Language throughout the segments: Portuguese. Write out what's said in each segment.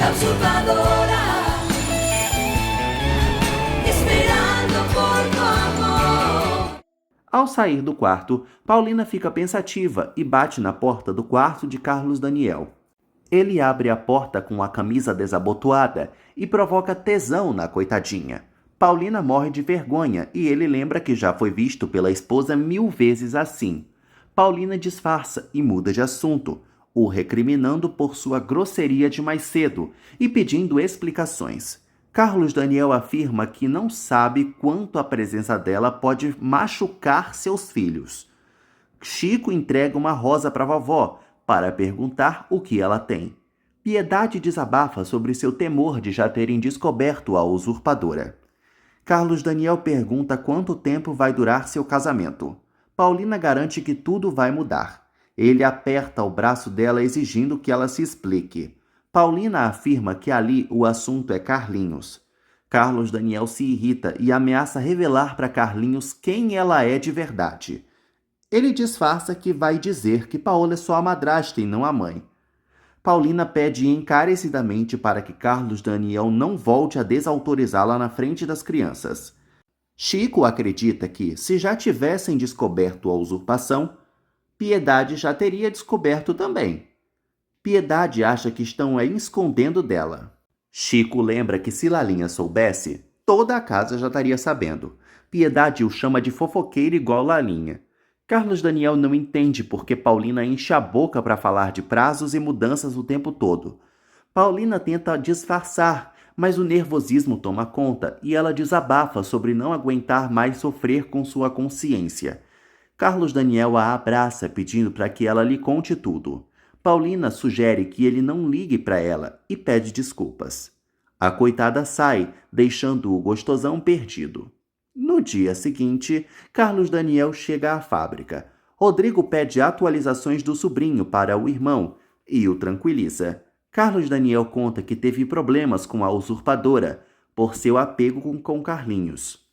la usurpadora, esperando por tu amor. Ao sair do quarto, Paulina fica pensativa e bate na porta do quarto de Carlos Daniel. Ele abre a porta com a camisa desabotoada e provoca tesão na coitadinha. Paulina morre de vergonha e ele lembra que já foi visto pela esposa 1000 vezes assim. Paulina disfarça e muda de assunto, o recriminando por sua grosseria de mais cedo e pedindo explicações. Carlos Daniel afirma que não sabe quanto a presença dela pode machucar seus filhos. Chico entrega uma rosa para a vovó para perguntar o que ela tem. Piedade desabafa sobre seu temor de já terem descoberto a usurpadora. Carlos Daniel pergunta quanto tempo vai durar seu casamento. Paulina garante que tudo vai mudar. Ele aperta o braço dela exigindo que ela se explique. Paulina afirma que ali o assunto é Carlinhos. Carlos Daniel se irrita e ameaça revelar para Carlinhos quem ela é de verdade. Ele disfarça que vai dizer que Paola é só a madrasta e não a mãe. Paulina pede encarecidamente para que Carlos Daniel não volte a desautorizá-la na frente das crianças. Chico acredita que, se já tivessem descoberto a usurpação, Piedade já teria descoberto também. Piedade acha que estão escondendo dela. Chico lembra que se Lalinha soubesse, toda a casa já estaria sabendo. Piedade o chama de fofoqueiro igual Lalinha. Carlos Daniel não entende porque Paulina enche a boca para falar de prazos e mudanças o tempo todo. Paulina tenta disfarçar, mas o nervosismo toma conta e ela desabafa sobre não aguentar mais sofrer com sua consciência. Carlos Daniel a abraça pedindo para que ela lhe conte tudo. Paulina sugere que ele não ligue para ela e pede desculpas. A coitada sai, deixando o gostosão perdido. No dia seguinte, Carlos Daniel chega à fábrica. Rodrigo pede atualizações do sobrinho para o irmão e o tranquiliza. Carlos Daniel conta que teve problemas com a usurpadora por seu apego com Carlinhos.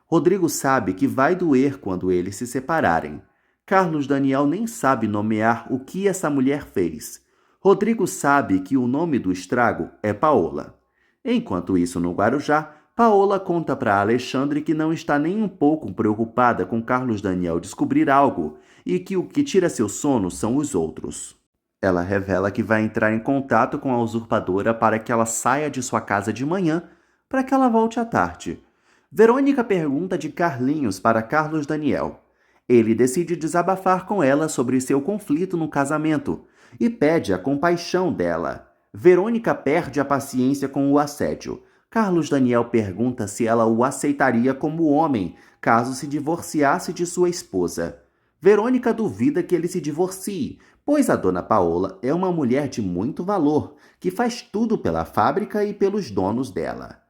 Rodrigo sabe que vai doer quando eles se separarem. Carlos Daniel nem sabe nomear o que essa mulher fez. Rodrigo sabe que o nome do estrago é Paola. Enquanto isso, no Guarujá, Paola conta para Alexandre que não está nem um pouco preocupada com Carlos Daniel descobrir algo e que o que tira seu sono são os outros. Ela revela que vai entrar em contato com a usurpadora para que ela saia de sua casa de manhã para que ela volte à tarde. Verônica pergunta de Carlinhos para Carlos Daniel. Ele decide desabafar com ela sobre seu conflito no casamento e pede a compaixão dela. Verônica perde a paciência com o assédio. Carlos Daniel pergunta se ela o aceitaria como homem, caso se divorciasse de sua esposa. Verônica duvida que ele se divorcie, pois a dona Paola é uma mulher de muito valor, que faz tudo pela fábrica e pelos donos dela.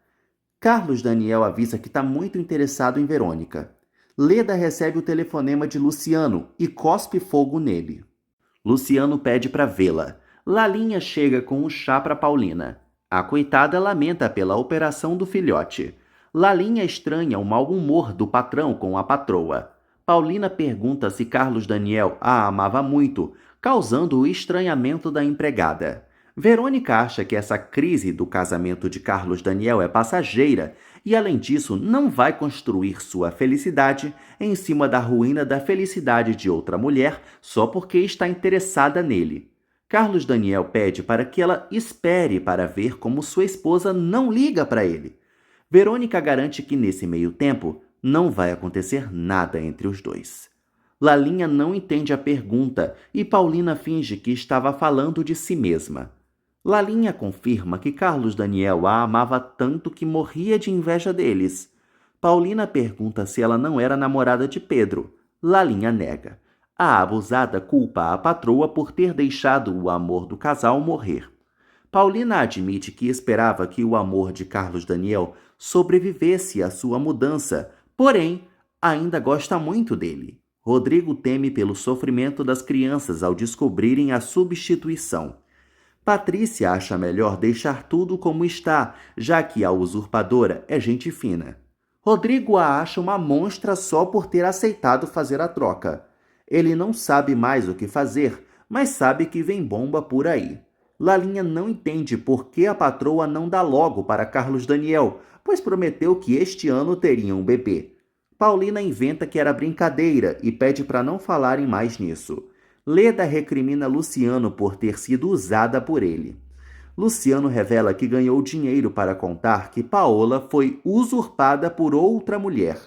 Carlos Daniel avisa que está muito interessado em Verônica. Leda recebe o telefonema de Luciano e cospe fogo nele. Luciano pede para vê-la. Lalinha chega com o chá para Paulina. A coitada lamenta pela operação do filhote. Lalinha estranha o mau humor do patrão com a patroa. Paulina pergunta se Carlos Daniel a amava muito, causando o estranhamento da empregada. Verônica acha que essa crise do casamento de Carlos Daniel é passageira e, além disso, não vai construir sua felicidade em cima da ruína da felicidade de outra mulher só porque está interessada nele. Carlos Daniel pede para que ela espere para ver como sua esposa não liga para ele. Verônica garante que nesse meio tempo não vai acontecer nada entre os dois. Lalinha não entende a pergunta e Paulina finge que estava falando de si mesma. Lalinha confirma que Carlos Daniel a amava tanto que morria de inveja deles. Paulina pergunta se ela não era namorada de Pedro. Lalinha nega. A abusada culpa a patroa por ter deixado o amor do casal morrer. Paulina admite que esperava que o amor de Carlos Daniel sobrevivesse à sua mudança, porém, ainda gosta muito dele. Rodrigo teme pelo sofrimento das crianças ao descobrirem a substituição. Patrícia acha melhor deixar tudo como está, já que a usurpadora é gente fina. Rodrigo a acha uma monstra só por ter aceitado fazer a troca. Ele não sabe mais o que fazer, mas sabe que vem bomba por aí. Lalinha não entende por que a patroa não dá logo para Carlos Daniel, pois prometeu que este ano teria um bebê. Paulina inventa que era brincadeira e pede para não falarem mais nisso. Leda recrimina Luciano por ter sido usada por ele. Luciano revela que ganhou dinheiro para contar que Paola foi usurpada por outra mulher.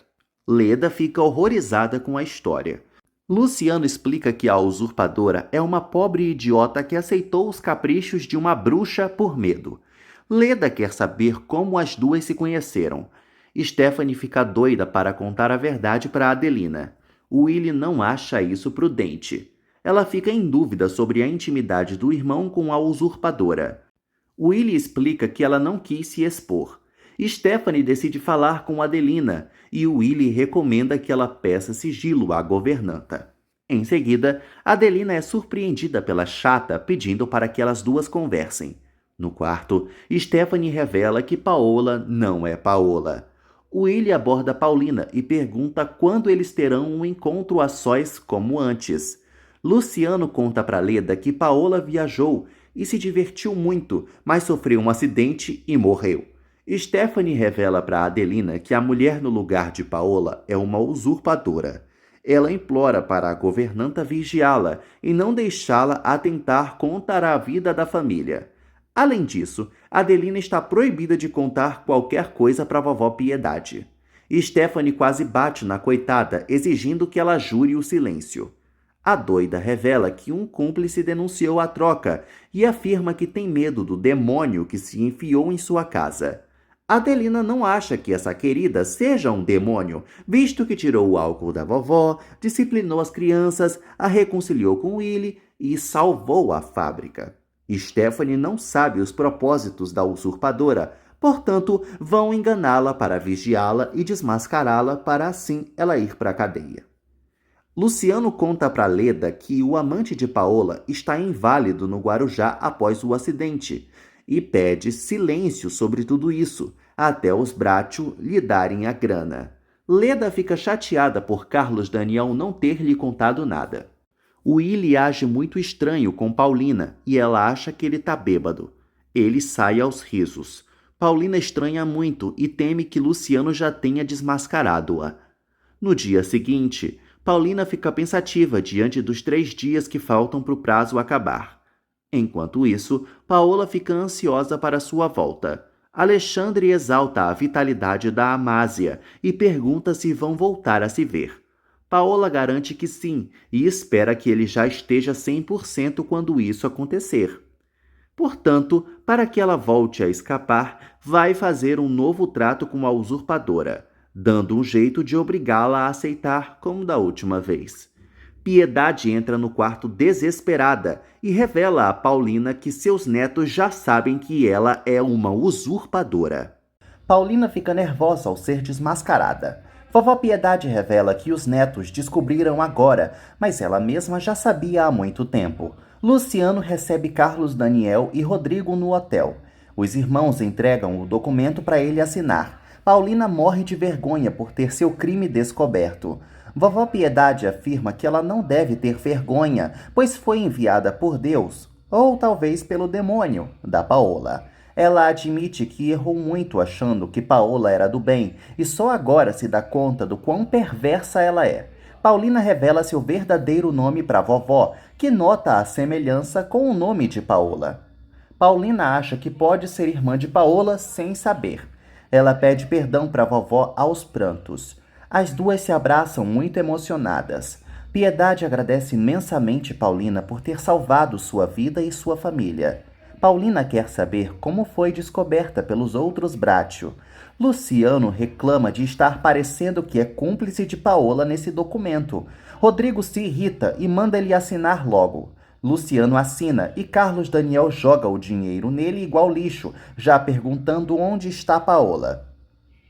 Leda fica horrorizada com a história. Luciano explica que a usurpadora é uma pobre idiota que aceitou os caprichos de uma bruxa por medo. Leda quer saber como as duas se conheceram. Stephanie fica doida para contar a verdade para Adelina. Willie não acha isso prudente. Ela fica em dúvida sobre a intimidade do irmão com a usurpadora. Willie explica que ela não quis se expor. Stephanie decide falar com Adelina e Willie recomenda que ela peça sigilo à governanta. Em seguida, Adelina é surpreendida pela chata pedindo para que elas duas conversem. No quarto, Stephanie revela que Paola não é Paola. Willie aborda Paulina e pergunta quando eles terão um encontro a sós como antes. Luciano conta para Leda que Paola viajou e se divertiu muito, mas sofreu um acidente e morreu. Stephanie revela para Adelina que a mulher no lugar de Paola é uma usurpadora. Ela implora para a governanta vigiá-la e não deixá-la atentar contra a vida da família. Além disso, Adelina está proibida de contar qualquer coisa para a vovó Piedade. Stephanie quase bate na coitada, exigindo que ela jure o silêncio. A doida revela que um cúmplice denunciou a troca e afirma que tem medo do demônio que se enfiou em sua casa. Adelina não acha que essa querida seja um demônio, visto que tirou o álcool da vovó, disciplinou as crianças, a reconciliou com Willie e salvou a fábrica. Stephanie não sabe os propósitos da usurpadora, portanto, vão enganá-la para vigiá-la e desmascará-la para assim ela ir para a cadeia. Luciano conta para Leda que o amante de Paola está inválido no Guarujá após o acidente e pede silêncio sobre tudo isso, até os Bracho lhe darem a grana. Leda fica chateada por Carlos Daniel não ter lhe contado nada. Willie age muito estranho com Paulina e ela acha que ele está bêbado. Ele sai aos risos. Paulina estranha muito e teme que Luciano já tenha desmascarado-a. No dia seguinte, Paulina fica pensativa diante dos 3 dias que faltam para o prazo acabar. Enquanto isso, Paola fica ansiosa para sua volta. Alexandre exalta a vitalidade da Amásia e pergunta se vão voltar a se ver. Paola garante que sim e espera que ele já esteja 100% quando isso acontecer. Portanto, para que ela volte a escapar, vai fazer um novo trato com a usurpadora, dando um jeito de obrigá-la a aceitar como da última vez. Piedade entra no quarto desesperada e revela a Paulina que seus netos já sabem que ela é uma usurpadora. Paulina fica nervosa ao ser desmascarada. Vovó Piedade revela que os netos descobriram agora, mas ela mesma já sabia há muito tempo. Luciano recebe Carlos Daniel e Rodrigo no hotel. Os irmãos entregam o documento para ele assinar. Paulina morre de vergonha por ter seu crime descoberto. Vovó Piedade afirma que ela não deve ter vergonha, pois foi enviada por Deus, ou talvez pelo demônio, da Paola. Ela admite que errou muito achando que Paola era do bem e só agora se dá conta do quão perversa ela é. Paulina revela seu verdadeiro nome para a vovó, que nota a semelhança com o nome de Paola. Paulina acha que pode ser irmã de Paola sem saber. Ela pede perdão para a vovó aos prantos. As duas se abraçam muito emocionadas. Piedade agradece imensamente Paulina por ter salvado sua vida e sua família. Paulina quer saber como foi descoberta pelos outros Bracho. Luciano reclama de estar parecendo que é cúmplice de Paola nesse documento. Rodrigo se irrita e manda ele assinar logo. Luciano assina e Carlos Daniel joga o dinheiro nele igual lixo, já perguntando onde está Paola.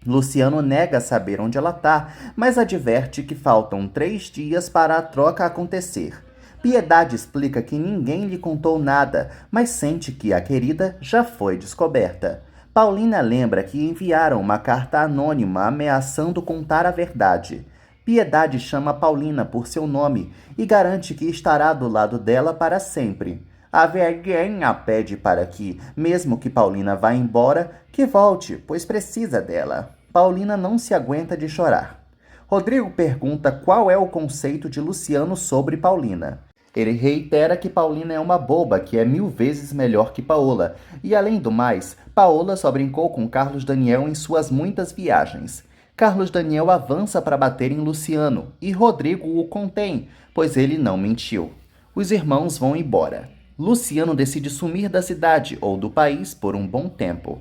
Luciano nega saber onde ela está, mas adverte que faltam 3 dias para a troca acontecer. Piedade explica que ninguém lhe contou nada, mas sente que a querida já foi descoberta. Paulina lembra que enviaram uma carta anônima ameaçando contar a verdade. Piedade chama Paulina por seu nome e garante que estará do lado dela para sempre. A velhinha pede para que, mesmo que Paulina vá embora, que volte, pois precisa dela. Paulina não se aguenta de chorar. Rodrigo pergunta qual é o conceito de Luciano sobre Paulina. Ele reitera que Paulina é uma boba que é 1000 vezes melhor que Paola, e além do mais, Paola só brincou com Carlos Daniel em suas muitas viagens. Carlos Daniel avança para bater em Luciano, e Rodrigo o contém, pois ele não mentiu. Os irmãos vão embora. Luciano decide sumir da cidade ou do país por um bom tempo.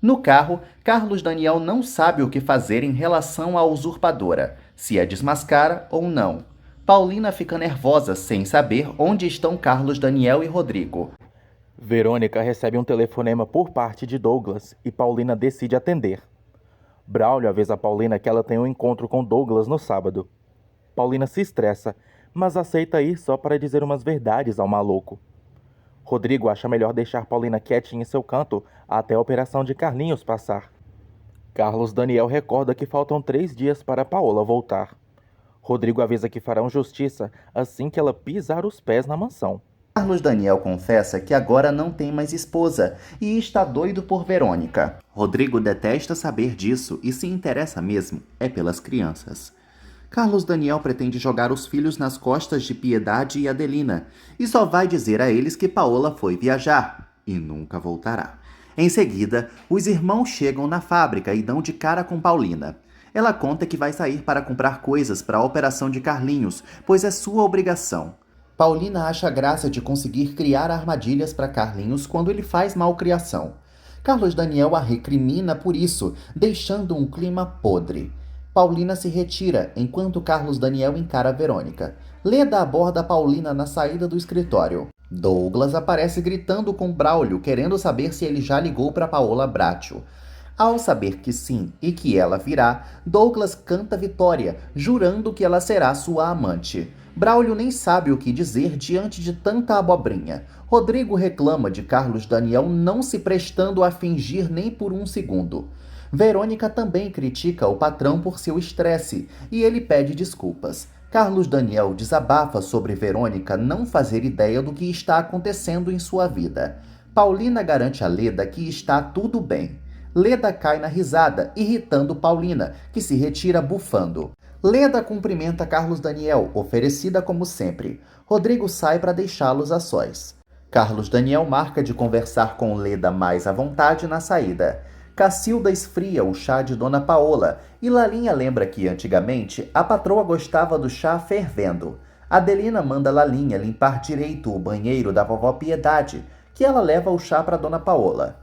No carro, Carlos Daniel não sabe o que fazer em relação à usurpadora, se a desmascara ou não. Paulina fica nervosa sem saber onde estão Carlos Daniel e Rodrigo. Verônica recebe um telefonema por parte de Douglas e Paulina decide atender. Braulio avisa a Paulina que ela tem um encontro com Douglas no sábado. Paulina se estressa, mas aceita ir só para dizer umas verdades ao maluco. Rodrigo acha melhor deixar Paulina quietinha em seu canto até a operação de Carlinhos passar. Carlos Daniel recorda que faltam 3 dias para Paola voltar. Rodrigo avisa que farão justiça assim que ela pisar os pés na mansão. Carlos Daniel confessa que agora não tem mais esposa e está doido por Verônica. Rodrigo detesta saber disso e se interessa mesmo é pelas crianças. Carlos Daniel pretende jogar os filhos nas costas de Piedade e Adelina e só vai dizer a eles que Paola foi viajar e nunca voltará. Em seguida, os irmãos chegam na fábrica e dão de cara com Paulina. Ela conta que vai sair para comprar coisas para a operação de Carlinhos, pois é sua obrigação. Paulina acha graça de conseguir criar armadilhas para Carlinhos quando ele faz malcriação. Carlos Daniel a recrimina por isso, deixando um clima podre. Paulina se retira, enquanto Carlos Daniel encara Verônica. Leda aborda Paulina na saída do escritório. Douglas aparece gritando com Braulio, querendo saber se ele já ligou para Paola Bracho. Ao saber que sim e que ela virá, Douglas canta vitória, jurando que ela será sua amante. Braulio nem sabe o que dizer diante de tanta abobrinha. Rodrigo reclama de Carlos Daniel não se prestando a fingir nem por um segundo. Verônica também critica o patrão por seu estresse e ele pede desculpas. Carlos Daniel desabafa sobre Verônica não fazer ideia do que está acontecendo em sua vida. Paulina garante a Leda que está tudo bem. Leda cai na risada, irritando Paulina, que se retira bufando. Leda cumprimenta Carlos Daniel, oferecida como sempre. Rodrigo sai para deixá-los a sós. Carlos Daniel marca de conversar com Leda mais à vontade na saída. Cacilda esfria o chá de Dona Paola e Lalinha lembra que, antigamente, a patroa gostava do chá fervendo. Adelina manda Lalinha limpar direito o banheiro da vovó Piedade, que ela leva o chá para Dona Paola.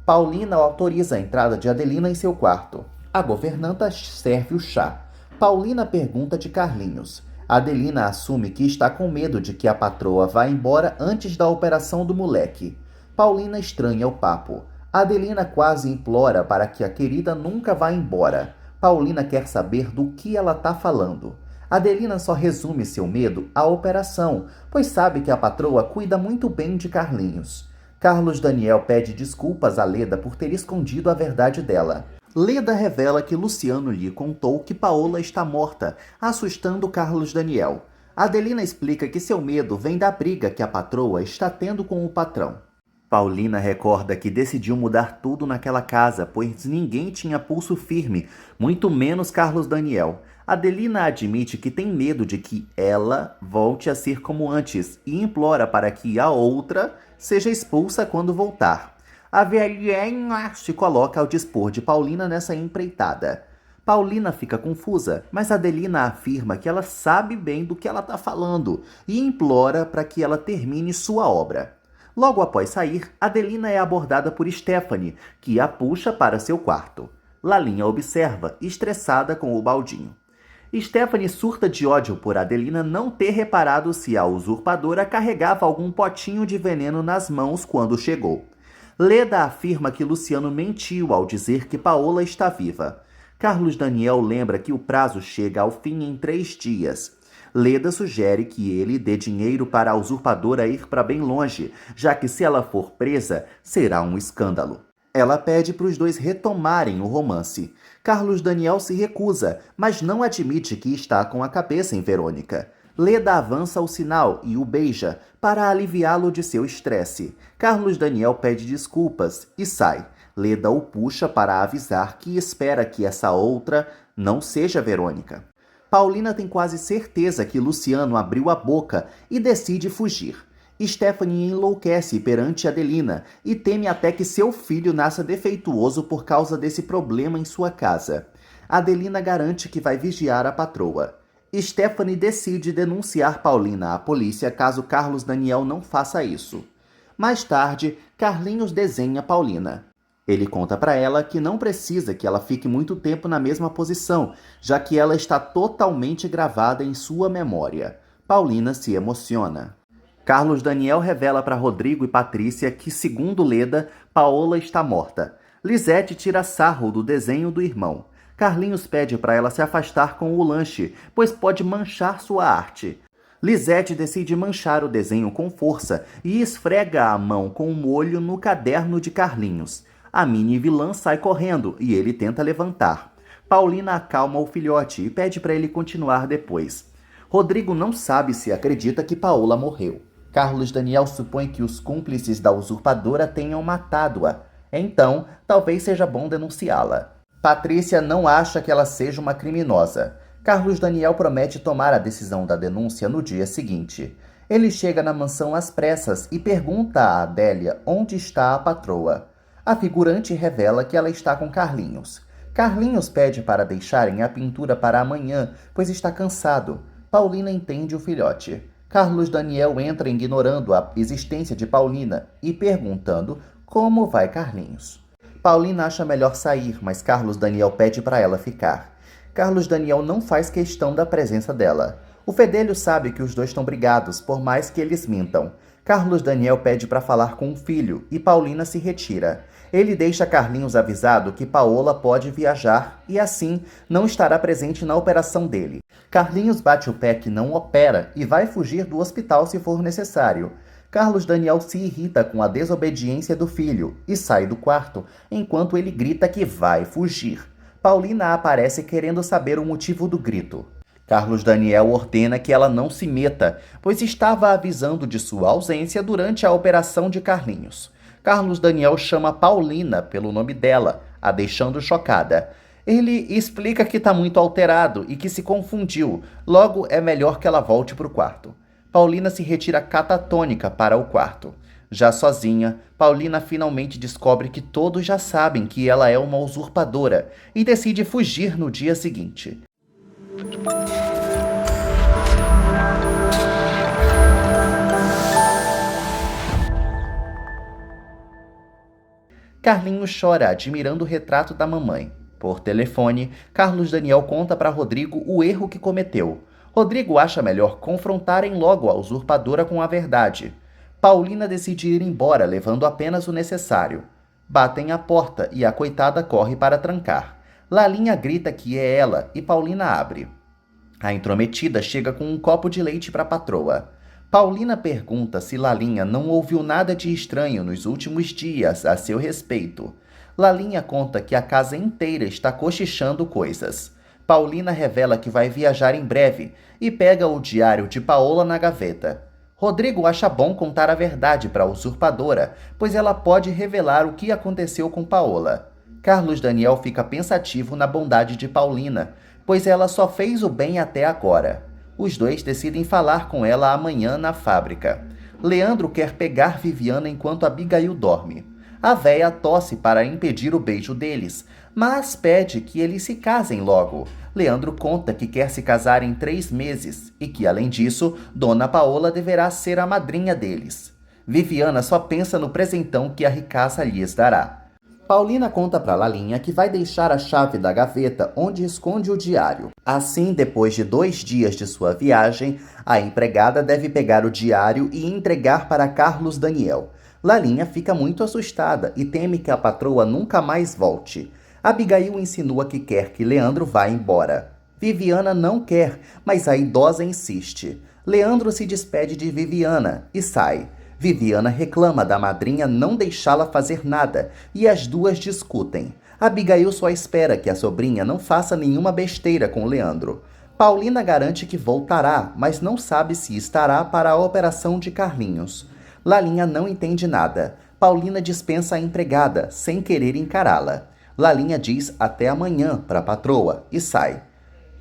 Paulina autoriza a entrada de Adelina em seu quarto. A governanta serve o chá. Paulina pergunta de Carlinhos. Adelina assume que está com medo de que a patroa vá embora antes da operação do moleque. Paulina estranha o papo. Adelina quase implora para que a querida nunca vá embora. Paulina quer saber do que ela está falando. Adelina só resume seu medo à operação, pois sabe que a patroa cuida muito bem de Carlinhos. Carlos Daniel pede desculpas a Leda por ter escondido a verdade dela. Leda revela que Luciano lhe contou que Paola está morta, assustando Carlos Daniel. Adelina explica que seu medo vem da briga que a patroa está tendo com o patrão. Paulina recorda que decidiu mudar tudo naquela casa, pois ninguém tinha pulso firme, muito menos Carlos Daniel. Adelina admite que tem medo de que ela volte a ser como antes e implora para que a outra seja expulsa quando voltar. A velhinha se coloca ao dispor de Paulina nessa empreitada. Paulina fica confusa, mas Adelina afirma que ela sabe bem do que ela está falando e implora para que ela termine sua obra. Logo após sair, Adelina é abordada por Stephanie, que a puxa para seu quarto. Lalinha observa, estressada com o baldinho. Stephanie surta de ódio por Adelina não ter reparado se a usurpadora carregava algum potinho de veneno nas mãos quando chegou. Leda afirma que Luciano mentiu ao dizer que Paola está viva. Carlos Daniel lembra que o prazo chega ao fim em 3 dias. Leda sugere que ele dê dinheiro para a usurpadora ir para bem longe, já que se ela for presa, será um escândalo. Ela pede para os dois retomarem o romance. Carlos Daniel se recusa, mas não admite que está com a cabeça em Verônica. Leda avança o sinal e o beija para aliviá-lo de seu estresse. Carlos Daniel pede desculpas e sai. Leda o puxa para avisar que espera que essa outra não seja Verônica. Paulina tem quase certeza que Luciano abriu a boca e decide fugir. Stephanie enlouquece perante Adelina e teme até que seu filho nasça defeituoso por causa desse problema em sua casa. Adelina garante que vai vigiar a patroa. Stephanie decide denunciar Paulina à polícia caso Carlos Daniel não faça isso. Mais tarde, Carlinhos desenha Paulina. Ele conta para ela que não precisa que ela fique muito tempo na mesma posição, já que ela está totalmente gravada em sua memória. Paulina se emociona. Carlos Daniel revela para Rodrigo e Patrícia que, segundo Leda, Paola está morta. Lisete tira sarro do desenho do irmão. Carlinhos pede para ela se afastar com o lanche, pois pode manchar sua arte. Lisete decide manchar o desenho com força e esfrega a mão com o molho no caderno de Carlinhos. A mini vilã sai correndo e ele tenta levantar. Paulina acalma o filhote e pede para ele continuar depois. Rodrigo não sabe se acredita que Paola morreu. Carlos Daniel supõe que os cúmplices da usurpadora tenham matado-a. Então, talvez seja bom denunciá-la. Patrícia não acha que ela seja uma criminosa. Carlos Daniel promete tomar a decisão da denúncia no dia seguinte. Ele chega na mansão às pressas e pergunta a Adélia onde está a patroa. A figurante revela que ela está com Carlinhos. Carlinhos pede para deixarem a pintura para amanhã, pois está cansado. Paulina entende o filhote. Carlos Daniel entra ignorando a existência de Paulina e perguntando como vai Carlinhos. Paulina acha melhor sair, mas Carlos Daniel pede para ela ficar. Carlos Daniel não faz questão da presença dela. O fedelho sabe que os dois estão brigados, por mais que eles mintam. Carlos Daniel pede para falar com o filho e Paulina se retira. Ele deixa Carlinhos avisado que Paola pode viajar e assim não estará presente na operação dele. Carlinhos bate o pé que não opera e vai fugir do hospital se for necessário. Carlos Daniel se irrita com a desobediência do filho e sai do quarto, enquanto ele grita que vai fugir. Paulina aparece querendo saber o motivo do grito. Carlos Daniel ordena que ela não se meta, pois estava avisando de sua ausência durante a operação de Carlinhos. Carlos Daniel chama Paulina pelo nome dela, a deixando chocada. Ele explica que está muito alterado e que se confundiu, logo é melhor que ela volte para o quarto. Paulina se retira catatônica para o quarto. Já sozinha, Paulina finalmente descobre que todos já sabem que ela é uma usurpadora e decide fugir no dia seguinte. Carlinhos chora admirando o retrato da mamãe. Por telefone, Carlos Daniel conta para Rodrigo o erro que cometeu. Rodrigo acha melhor confrontarem logo a usurpadora com a verdade. Paulina decide ir embora, levando apenas o necessário. Batem a porta e a coitada corre para trancar. Lalinha grita que é ela e Paulina abre. A intrometida chega com um copo de leite para a patroa. Paulina pergunta se Lalinha não ouviu nada de estranho nos últimos dias a seu respeito. Lalinha conta que a casa inteira está cochichando coisas. Paulina revela que vai viajar em breve e pega o diário de Paola na gaveta. Rodrigo acha bom contar a verdade para a usurpadora, pois ela pode revelar o que aconteceu com Paola. Carlos Daniel fica pensativo na bondade de Paulina, pois ela só fez o bem até agora. Os dois decidem falar com ela amanhã na fábrica. Leandro quer pegar Viviana enquanto Abigail dorme. A véia tosse para impedir o beijo deles, mas pede que eles se casem logo. Leandro conta que quer se casar em 3 meses e que, além disso, Dona Paola deverá ser a madrinha deles. Viviana só pensa no presentão que a ricaça lhes dará. Paulina conta para Lalinha que vai deixar a chave da gaveta onde esconde o diário. Assim, depois de 2 dias de sua viagem, a empregada deve pegar o diário e entregar para Carlos Daniel. Lalinha fica muito assustada e teme que a patroa nunca mais volte. Abigail insinua que quer que Leandro vá embora. Viviana não quer, mas a idosa insiste. Leandro se despede de Viviana e sai. Viviana reclama da madrinha não deixá-la fazer nada e as duas discutem. Abigail só espera que a sobrinha não faça nenhuma besteira com Leandro. Paulina garante que voltará, mas não sabe se estará para a operação de Carlinhos. Lalinha não entende nada. Paulina dispensa a empregada, sem querer encará-la. Lalinha diz até amanhã para a patroa e sai.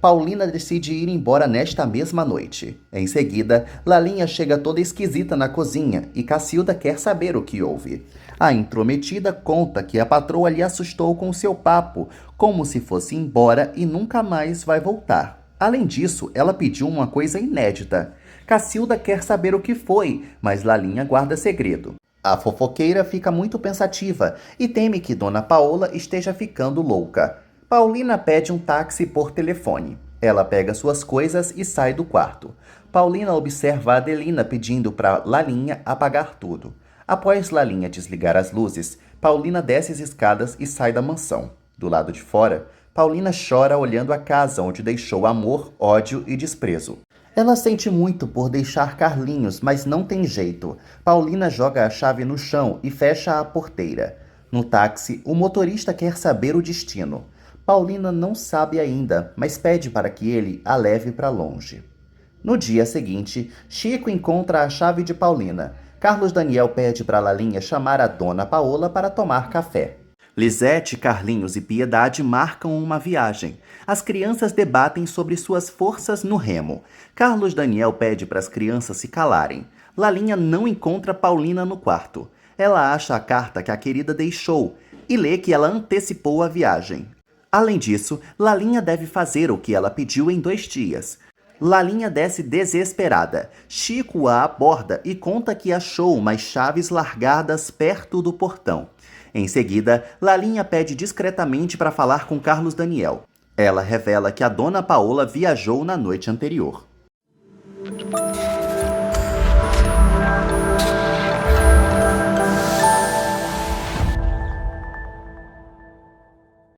Paulina decide ir embora nesta mesma noite. Em seguida, Lalinha chega toda esquisita na cozinha e Cacilda quer saber o que houve. A intrometida conta que a patroa lhe assustou com seu papo, como se fosse embora e nunca mais vai voltar. Além disso, ela pediu uma coisa inédita. Cacilda quer saber o que foi, mas Lalinha guarda segredo. A fofoqueira fica muito pensativa e teme que Dona Paola esteja ficando louca. Paulina pede um táxi por telefone. Ela pega suas coisas e sai do quarto. Paulina observa a Adelina pedindo para Lalinha apagar tudo. Após Lalinha desligar as luzes, Paulina desce as escadas e sai da mansão. Do lado de fora, Paulina chora olhando a casa onde deixou amor, ódio e desprezo. Ela sente muito por deixar Carlinhos, mas não tem jeito. Paulina joga a chave no chão e fecha a porteira. No táxi, o motorista quer saber o destino. Paulina não sabe ainda, mas pede para que ele a leve para longe. No dia seguinte, Chico encontra a chave de Paulina. Carlos Daniel pede para Lalinha chamar a Dona Paola para tomar café. Lisete, Carlinhos e Piedade marcam uma viagem. As crianças debatem sobre suas forças no remo. Carlos Daniel pede para as crianças se calarem. Lalinha não encontra Paulina no quarto. Ela acha a carta que a querida deixou e lê que ela antecipou a viagem. Além disso, Lalinha deve fazer o que ela pediu em 2 dias. Lalinha desce desesperada. Chico a aborda e conta que achou umas chaves largadas perto do portão. Em seguida, Lalinha pede discretamente para falar com Carlos Daniel. Ela revela que a Dona Paola viajou na noite anterior.